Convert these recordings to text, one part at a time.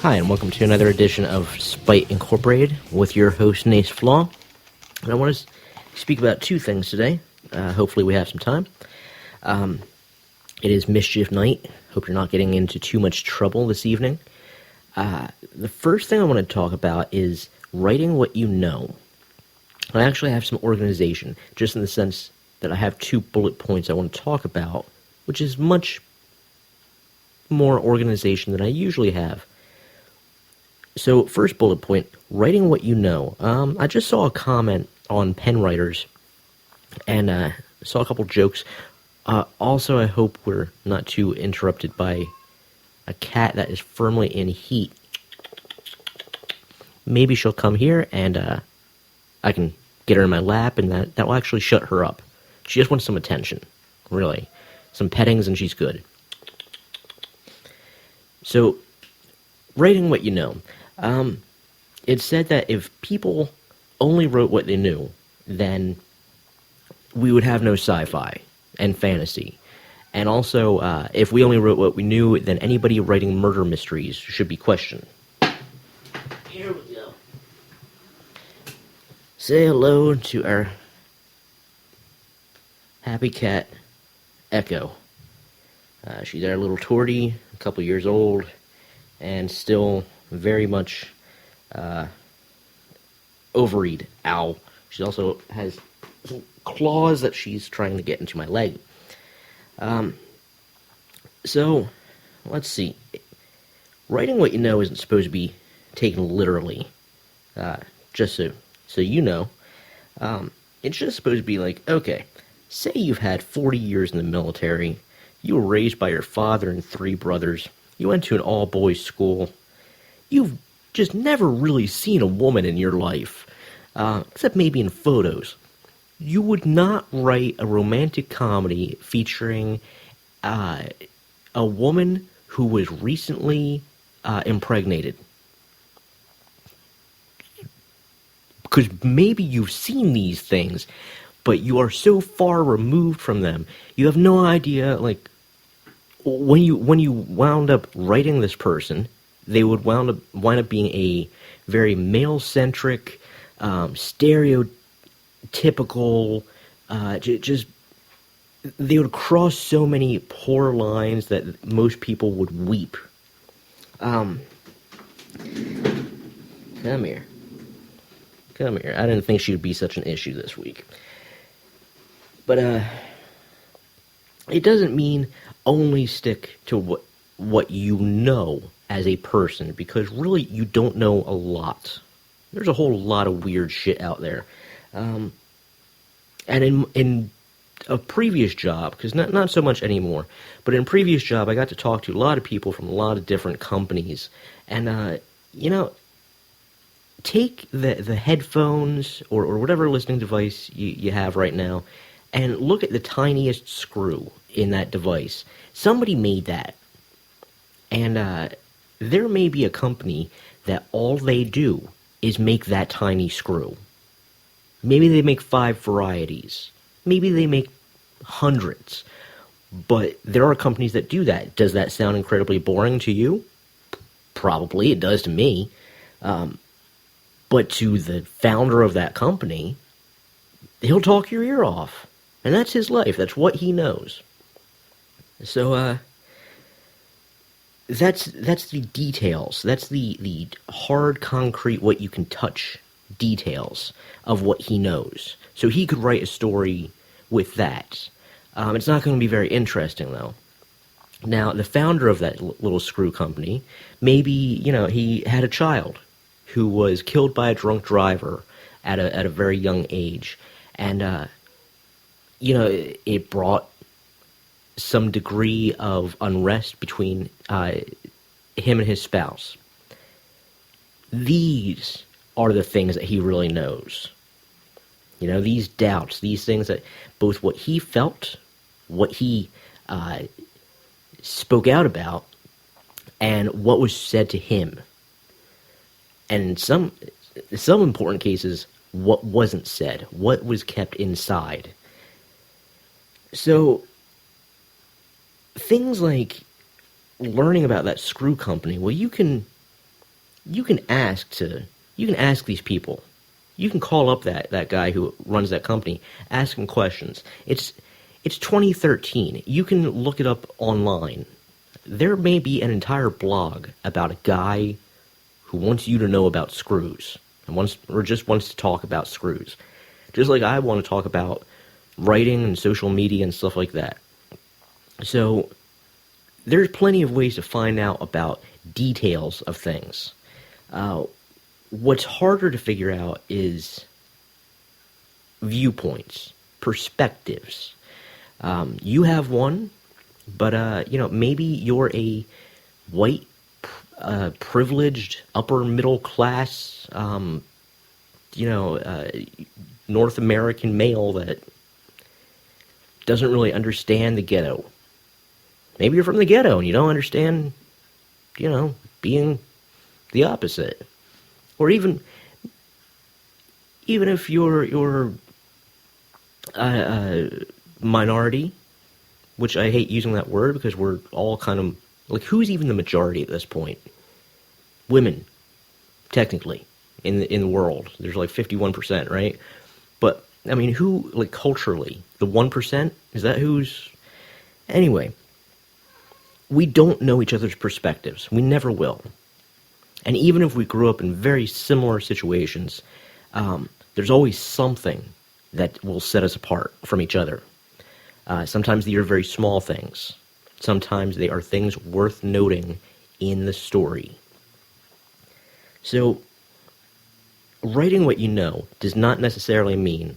Hi, and welcome to another edition of Spite Incorporated with your host, Nace Flaw. And I want to speak about two things today. Hopefully we have some time. It is Mischief Night. Hope you're not getting into too much trouble this evening. The first thing I want to talk about is writing what you know. I actually have some organization, just in the sense that I have 2 bullet points I want to talk about, which is much more organization than I usually have. So, first bullet point, writing what you know. I just saw a comment on Pen Writers, and saw a couple jokes. Also, I hope we're not too interrupted by a cat that is firmly in heat. Maybe she'll come here, and I can get her in my lap, and that will actually shut her up. She just wants some attention, really. Some pettings, and she's good. So, writing what you know. It said that if people only wrote what they knew, then we would have no sci-fi and fantasy. And also, if we only wrote what we knew, then anybody writing murder mysteries should be questioned. Here we go. Say hello to our happy cat, Echo. She's our little tortie, a couple years old, and still very much ovaried. Ow. She also has some claws that she's trying to get into my leg. So, let's see. Writing what you know isn't supposed to be taken literally. Just so you know. It's just supposed to be like, okay, say you've had 40 years in the military, you were raised by your father and 3 brothers, you went to an all-boys school, you've just never really seen a woman in your life, except maybe in photos. You would not write a romantic comedy featuring a woman who was recently impregnated. Because maybe you've seen these things, but you are so far removed from them, you have no idea, like, when you wound up writing this person, they would wind up being a very male-centric, stereotypical, just they would cross so many poor lines that most people would weep. Come here. I didn't think she would be such an issue this week. But, it doesn't mean only stick to what you know as a person, because really you don't know a lot. There's a whole lot of weird shit out there. And in a previous job, because not so much anymore, but in a previous job I got to talk to a lot of people from a lot of different companies, and take the headphones or whatever listening device you have right now, and look at the tiniest screw in that device. Somebody made that. And there may be a company that all they do is make that tiny screw. Maybe they make 5 varieties. Maybe they make hundreds. But there are companies that do that. Does that sound incredibly boring to you? Probably. It does to me. But to the founder of that company, he'll talk your ear off. And that's his life. That's what he knows. So, that's the details. That's the hard, concrete, what you can touch details of what he knows. So he could write a story with that. It's not going to be very interesting, though. Now, the founder of that little screw company, maybe, he had a child who was killed by a drunk driver at a very young age. And, it brought some degree of unrest between him and his spouse. These are the things that he really knows. These doubts, these things that both what he felt, what he spoke out about, and what was said to him. And in some important cases, what wasn't said, what was kept inside. So, things like learning about that screw company, well, you can you can ask these people. You can call up that guy who runs that company, ask him questions. It's 2013. You can look it up online. There may be an entire blog about a guy who wants you to know about screws or just wants to talk about screws. Just like I want to talk about writing and social media and stuff like that. So there's plenty of ways to find out about details of things. What's harder to figure out is viewpoints, perspectives. You have one, but maybe you're a white, privileged, upper middle class, North American male that doesn't really understand the ghetto. Maybe you're from the ghetto and you don't understand, being the opposite. Or even if you're minority, which I hate using that word because we're all kind of, like, who's even the majority at this point? Women, technically, in the world. There's like 51%, right? But, I mean, who, like, culturally, the 1%? Is that who's... Anyway, we don't know each other's perspectives. We never will. And even if we grew up in very similar situations, there's always something that will set us apart from each other. Sometimes they are very small things. Sometimes they are things worth noting in the story. So, writing what you know does not necessarily mean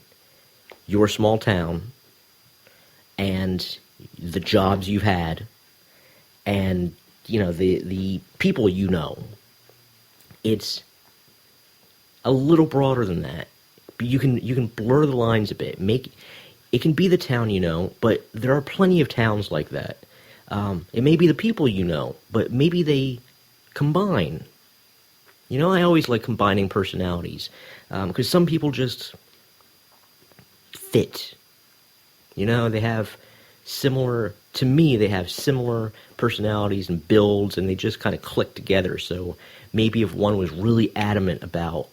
your small town and the jobs you've had and, the people you know. It's a little broader than that. You can blur the lines a bit. It can be the town you know, but there are plenty of towns like that. It may be the people you know, but maybe they combine. I always like combining personalities, because some people just fit. They have similar personalities and builds, and they just kind of click together. So maybe if one was really adamant about,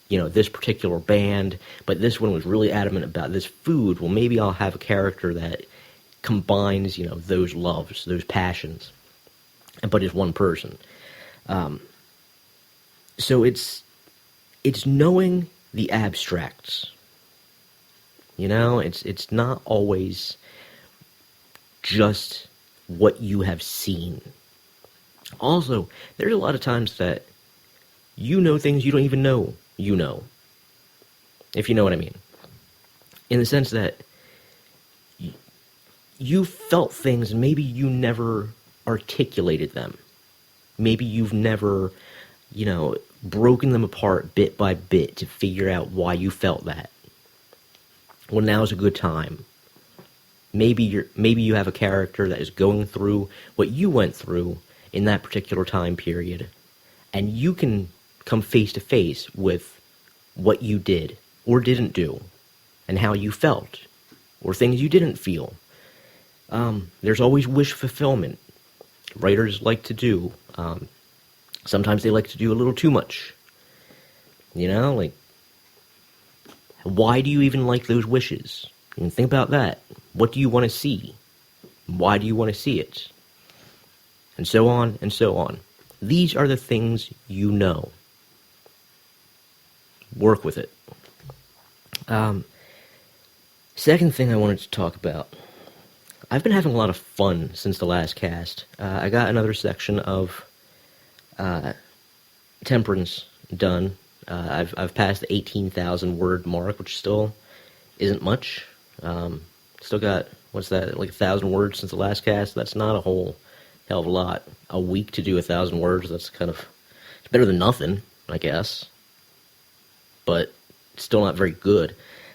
this particular band, but this one was really adamant about this food, well, maybe I'll have a character that combines, those loves, those passions, but is one person. So it's knowing the abstracts. It's not always just what you have seen. Also, there's a lot of times that you know things you don't even know you know. If you know what I mean. In the sense that you felt things and maybe you never articulated them. Maybe you've never, broken them apart bit by bit to figure out why you felt that. Well, now's a good time. Maybe you have a character that is going through what you went through in that particular time period, and you can come face to face with what you did or didn't do, and how you felt, or things you didn't feel. There's always wish fulfillment. Writers like to do. Sometimes they like to do a little too much. Like, why do you even like those wishes? And think about that. What do you want to see? Why do you want to see it? And so on and so on. These are the things you know. Work with it. Second thing I wanted to talk about. I've been having a lot of fun since the last cast. I got another section of Temperance done. I've passed the 18,000 word mark, which still isn't much. Still got, what's that, like 1,000 words since the last cast? That's not a whole hell of a lot. A week to do 1,000 words, that's kind of, it's better than nothing, I guess. But still not very good.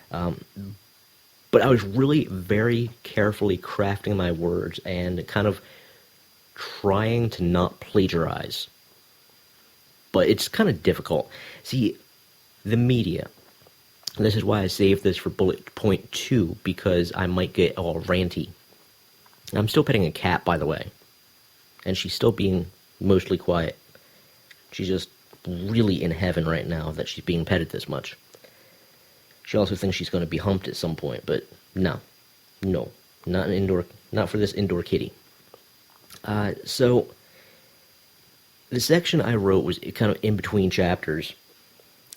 But I was really very carefully crafting my words and kind of trying to not plagiarize. But it's kind of difficult. See, the media, and this is why I saved this for bullet point 2, because I might get all ranty. I'm still petting a cat, by the way, and she's still being mostly quiet. She's just really in heaven right now that she's being petted this much. She also thinks she's going to be humped at some point, but no, not for this indoor kitty. So the section I wrote was kind of in between chapters.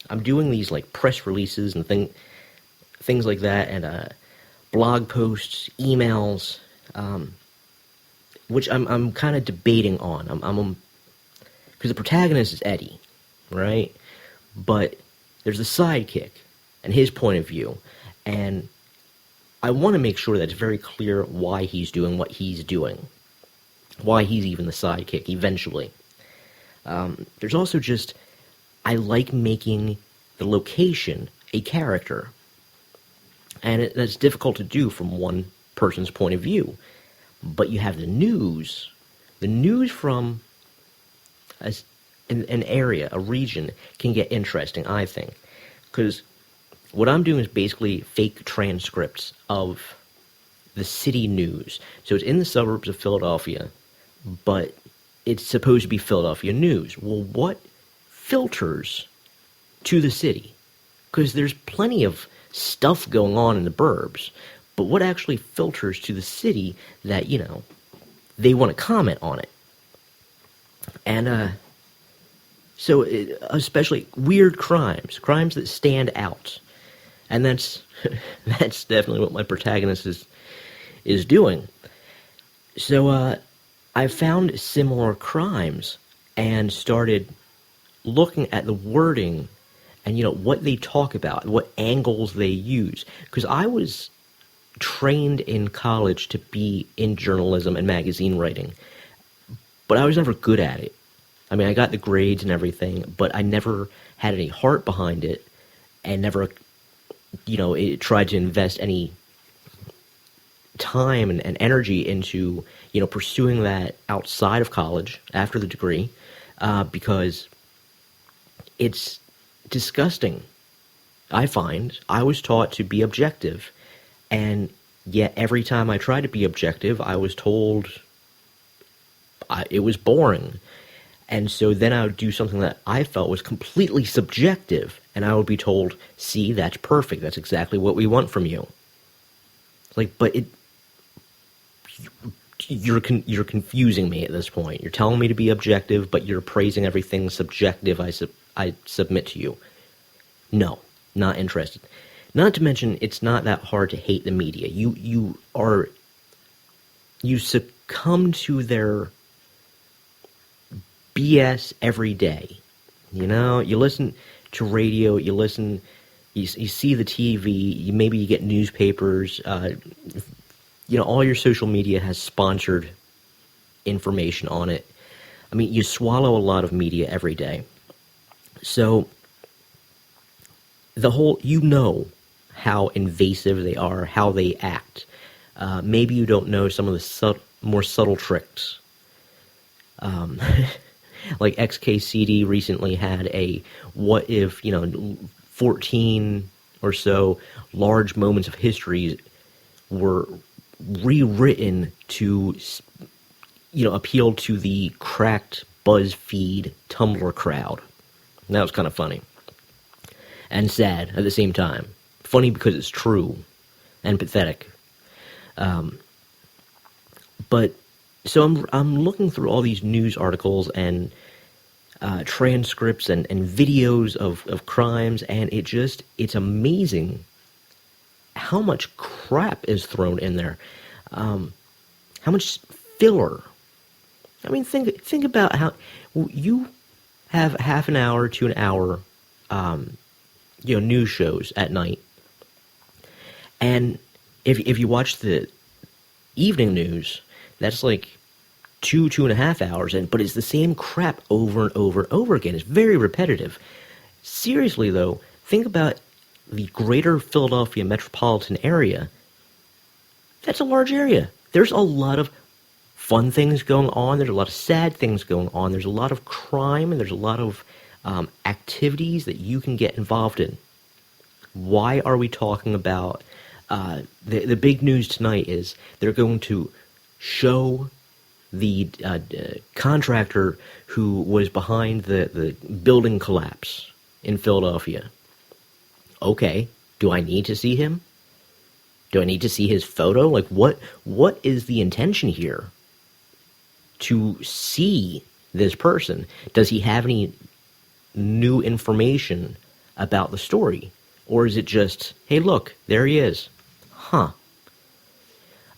I'm doing these like press releases and things like that, and blog posts, emails, which I'm kind of debating on. Because the protagonist is Eddie, right? But there's a sidekick and his point of view, and I want to make sure that it's very clear why he's doing what he's doing, why he's even the sidekick eventually. There's also just, I like making the location a character, and that's difficult to do from one person's point of view. But you have the news from an area, a region, can get interesting, I think, because what I'm doing is basically fake transcripts of the city news. So it's in the suburbs of Philadelphia, but it's supposed to be Philadelphia news. Well, what filters to the city? Because there's plenty of stuff going on in the burbs, but what actually filters to the city that, they want to comment on it? And so especially weird crimes that stand out. And that's definitely what my protagonist is doing. So I found similar crimes and started looking at the wording and what they talk about, what angles they use. Because I was trained in college to be in journalism and magazine writing, but I was never good at it. I mean, I got the grades and everything, but I never had any heart behind it, and never tried to invest any time and energy into, pursuing that outside of college after the degree, because it's disgusting. I find I was taught to be objective, and yet every time I tried to be objective, I was told it was boring. And so then I would do something that I felt was completely subjective, and I would be told, see, that's perfect. That's exactly what we want from you. It's like, but you're confusing me at this point. You're telling me to be objective, but you're praising everything subjective I submit to you. No, not interested. Not to mention, it's not that hard to hate the media. You succumb to their BS every day. You listen to radio, you see the TV, maybe you get newspapers, all your social media has sponsored information on it. I mean, you swallow a lot of media every day. So, how invasive they are, how they act. Maybe you don't know some of the more subtle tricks. Like XKCD recently had a what if, 14 or so large moments of history were rewritten to, appeal to the cracked BuzzFeed Tumblr crowd. And that was kind of funny. And sad at the same time. Funny because it's true and pathetic. But so I'm looking through all these news articles and transcripts and videos of crimes, and it's amazing how much crap is thrown in there. How much filler. I mean, think about how you have half an hour to an hour, news shows at night, and if you watch the evening news, that's like 2.5 hours, but it's the same crap over and over and over again. It's very repetitive. Seriously, though, think about the greater Philadelphia metropolitan area. That's a large area. There's a lot of fun things going on. There's a lot of sad things going on. There's a lot of crime, and there's a lot of activities that you can get involved in. Why are we talking about the big news tonight is they're going to show the contractor who was behind the building collapse in Philadelphia. Okay, do I need to see him? Do I need to see his photo? Like, what is the intention here? To see this person? Does he have any new information about the story? Or is it just, hey, look, there he is. Huh.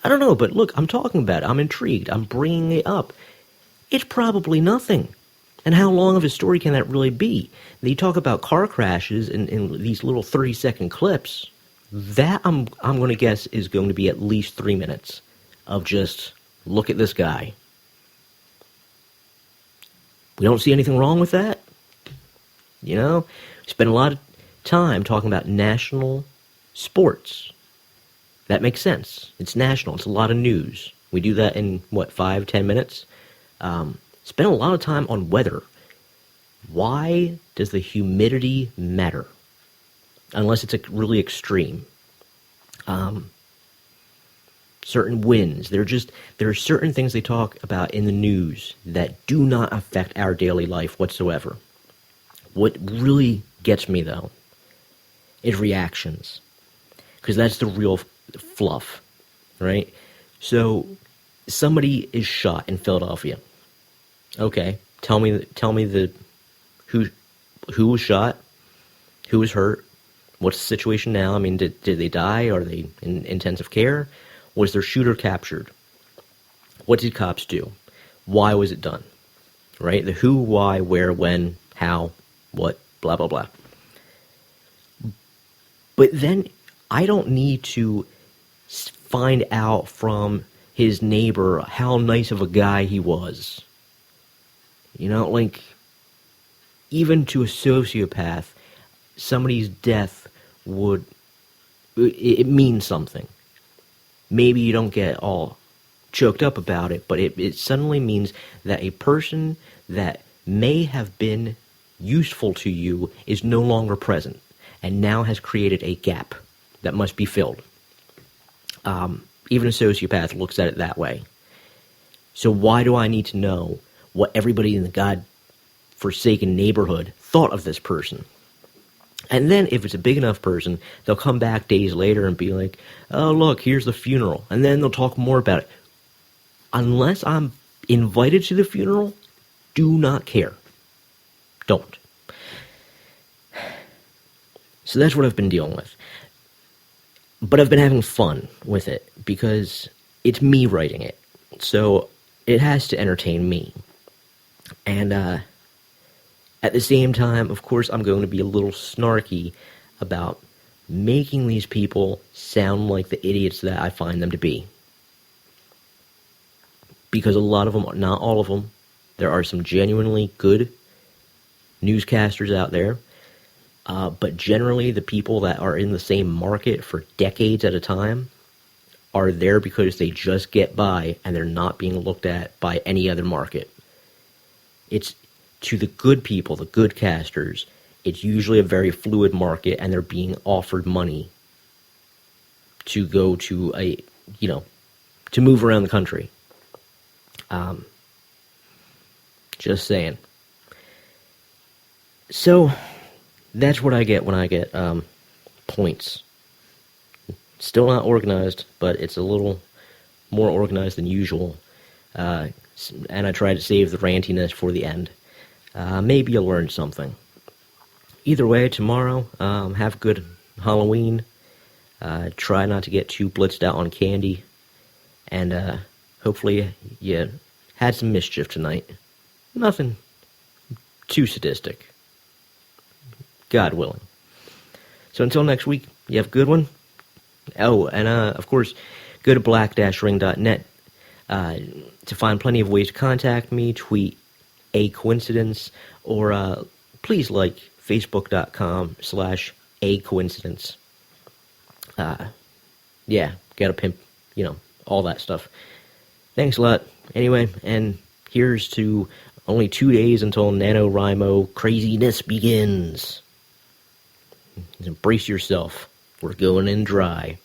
I don't know, but look, I'm talking about it. I'm intrigued. I'm bringing it up. It's probably nothing. And how long of a story can that really be? They talk about car crashes in these little 30-second clips. That, I'm going to guess, is going to be at least 3 minutes of just, look at this guy. We don't see anything wrong with that. You know, we spend a lot of time talking about national sports. That makes sense. It's national. It's a lot of news. We do that in, 5-10 minutes? Spend a lot of time on weather. Why does the humidity matter? Unless it's really extreme. Certain winds. There are certain things they talk about in the news that do not affect our daily life whatsoever. What really gets me, though, is reactions. Because that's the real fluff, right? So, somebody is shot in Philadelphia. Okay, tell me who was shot, who was hurt, what's the situation now? I mean, did they die? Are they in intensive care? Was their shooter captured? What did cops do? Why was it done? Right? The who, why, where, when, how, what, blah, blah, blah. But then I don't need to find out from his neighbor how nice of a guy he was. You know, like, even to a sociopath, somebody's death it means something. Maybe you don't get all choked up about it, but it suddenly means that a person that may have been useful to you is no longer present, and now has created a gap that must be filled. Even a sociopath looks at it that way. So why do I need to know what everybody in the God-forsaken neighborhood thought of this person? And then, if it's a big enough person, they'll come back days later and be like, oh, look, here's the funeral. And then they'll talk more about it. Unless I'm invited to the funeral, do not care. Don't. So that's what I've been dealing with. But I've been having fun with it, because it's me writing it. So it has to entertain me. And, at the same time, of course, I'm going to be a little snarky about making these people sound like the idiots that I find them to be. Because a lot of them, not all of them, there are some genuinely good newscasters out there. But generally, the people that are in the same market for decades at a time are there because they just get by and they're not being looked at by any other market. It's to the good people, the good casters, it's usually a very fluid market, and they're being offered money to go to to move around the country. Just saying. So, that's what I get when I get points. Still not organized, but it's a little more organized than usual. And I try to save the rantiness for the end. Maybe you'll learn something. Either way, tomorrow, have a good Halloween. Try not to get too blitzed out on candy. And hopefully you had some mischief tonight. Nothing too sadistic. God willing. So until next week, you have a good one. Oh, and of course, go to black-ring.net to find plenty of ways to contact me, tweet a coincidence, or please like facebook.com/a coincidence. Yeah, gotta pimp, all that stuff. Thanks a lot. Anyway, and here's to only 2 days until NaNoWriMo craziness begins. Brace yourself. We're going in dry.